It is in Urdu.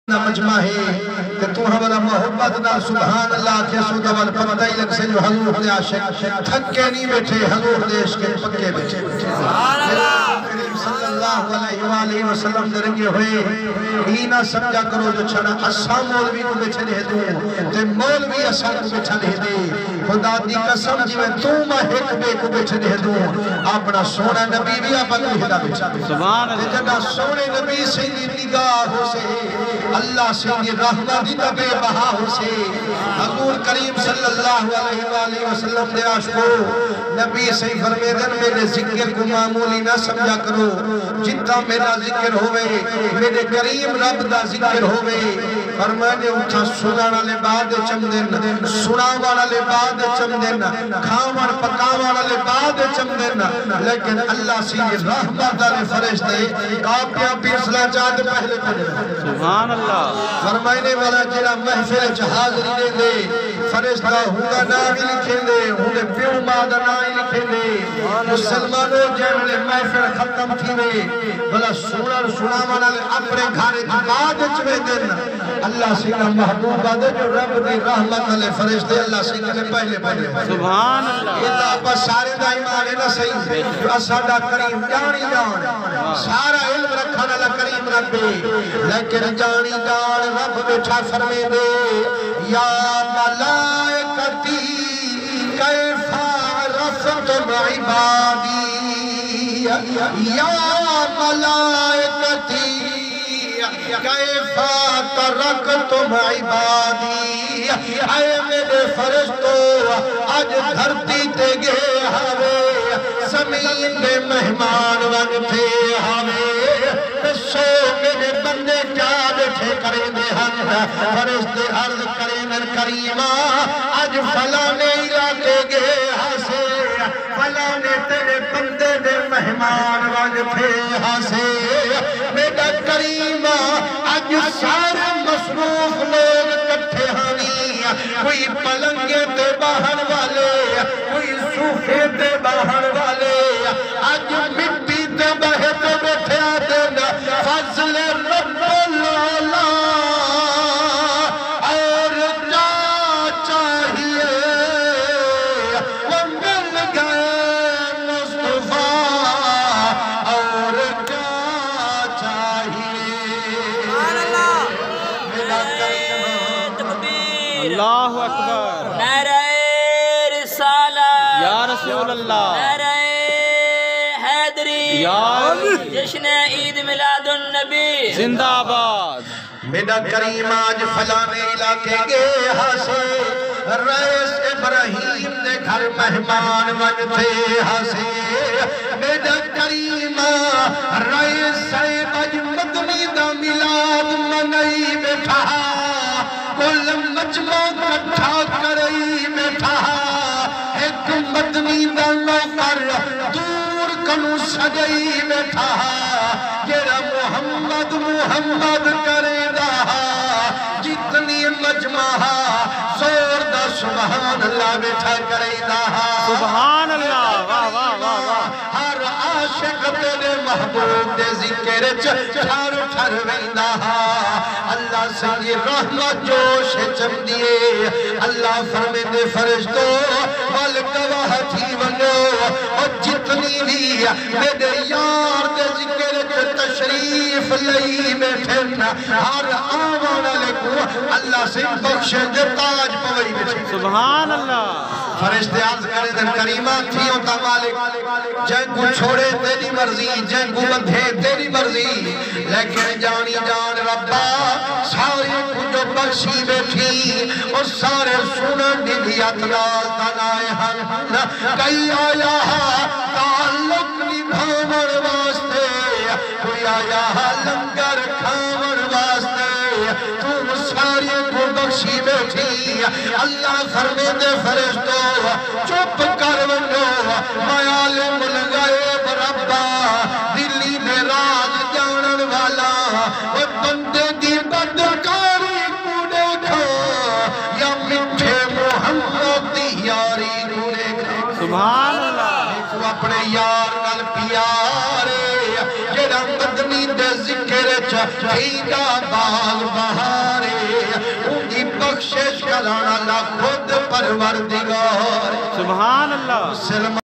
مجمع ہے کہ تو ہمارا محبت نہ سبحان اللہ کے سودوال پتہ لگ سے جو حضور دے عاشق تھکے نہیں بیٹھے حضور دے عشق پکے بیٹھے سبحان اللہ صلی اللہ علیہ وآلہ وسلم درنگے ہوئے ہی نہ سمجھا کرو جو چھنا اسا مولوی کو بیٹھے رہ دوں تے مولوی اسا کو بیٹھے رہ دے خدا دی قسم جی میں تو مہک بے کو بیٹھے رہ دوں اپنا سونا نبی بھی آپ کو ہدا بیٹھے سبحان اللہ جگہ سونے نبی سے نگاہ ہو سے اللہ سے رحمت دبے بہا ہو سے حضور کریم صلی اللہ علیہ وآلہ وسلم دے عاشقو نبی سے فرمیدن میرے ذکر کو معمولی نہ سمجھا کرو جتنا میرا ذکر ہوئے میرے کریم رب دا ذکر ہوئے فرمانے اٹھا سنانا لے بعد چمدن سناوانا لے بعد چمدن کھاوان پکاوانا لے بعد چمدن لیکن اللہ سے رحمت دے فرشتے کاپیاں پیسلا چاہتے پہلے پڑھے سبحان اللہ فرمائنے والا جرا محفل حاضری دے فرشتہ ہوگا نامی لکھیں دے انہیں پیو مادہ نامی لکھیں دے مسلمانوں جیولے محفل ختم تھی دے بلا سنا مانا لے اپنے گھارے بعد چوے دن اللہ سینا محبوب آدھے جو رب دی رحمت علیہ فرشتے اللہ سینا نے پہلے پہلے سبحان اللہ یہ تو آپ سارے دا ایمان ہے نا صحیح جو اسادہ کریم جانی جان سارا علم رکھانا اللہ کریم ربی لیکن جانی جان رب بیٹھا فرمے دے یا ملائکتی کیفا رفتم عبادی یا ملائکتی کیفا ترکتم عبادی اے میرے فرشتو آج دھرتی تے گے ہوئے زمین میں مہمان ونتے ہوئے سو میرے بندے کیا بیٹھے کریں دے ہم فرشتے عرض کریں کریمہ آج فلانے علاقے گے ہاسے فلانے تیرے بندے دے مہمان ونتے ہاسے میرا کریمہ آج سارے مصروف لوگ کٹھے ہانی کوئی پلنگے تے باہر والے کوئی صوفے تے باہر والے آج مٹی تے بہتے بیٹھے آتے فضل رب اللہ اور کیا چاہیے وہ مل گئے مصطفیٰ اور کیا چاہیے اللہ اکبر نعرہ رسالت یا رسول اللہ نعرہ حیدری جشن عید میلاد النبی زندہ آباد میرا کریم آج فلانے علاقے گے ہاسے رئیس ابراہیم دے گھر مہمان ونتے ہاسے میرا کریم رئیس بج مدنی دا میلاد منائی بیٹھا کل مجمع کٹھا کرائی بیٹھا ایک مدنی دا نوکر دور کنو سجائی بیٹھا جیرا محمد محمد کرے دا جتنی مجمع زور دا سبحان اللہ بیٹھا کرے دا سبحان اللہ واہ واہ واہ واہ ہر عاشق تیرے محبوب دے ذکر چھار ٹھر ویندہ اللہ سے یہ رحمت جوش چم دیئے اللہ فرمے دے فرشتو والگواہ تھی ونو اور جتنی بھی میرے یار دے ذکر تشریف لئی بیٹھن ہر آوانا لکھو اللہ سے بخش دے تاج پوئی بیٹھن سبحان اللہ فرشتے عرض کرے دن کریمہ تھیوں تا مالک جن کو چھوڑے تیری مرضی جن کو بندھے تیری مرضی لیکن جانی جان ربا سارے کو جو بخشی بیٹھی اور سارے سنن دی اتنال تنائے ہن کئی آیا تعلق نبھاور واسطے کوئی آیا لنگر کھاور واسطے تو سارے کو بخشی بیٹھی اللہ فرمے دے فرشتو چپ کر ونو میال ملگائے بربا دلی میں راز جانن والا وہ بندے دی بدکاری کو دیکھو یا مٹھے محمد دی یاری کو دیکھو سبحان اللہ تو اپنے یار نال پیارے جڑا مدنی دے ذکر چا تھیگا باغ بہا بخشش کرانا اللہ خود پروردگار سبحان اللہ.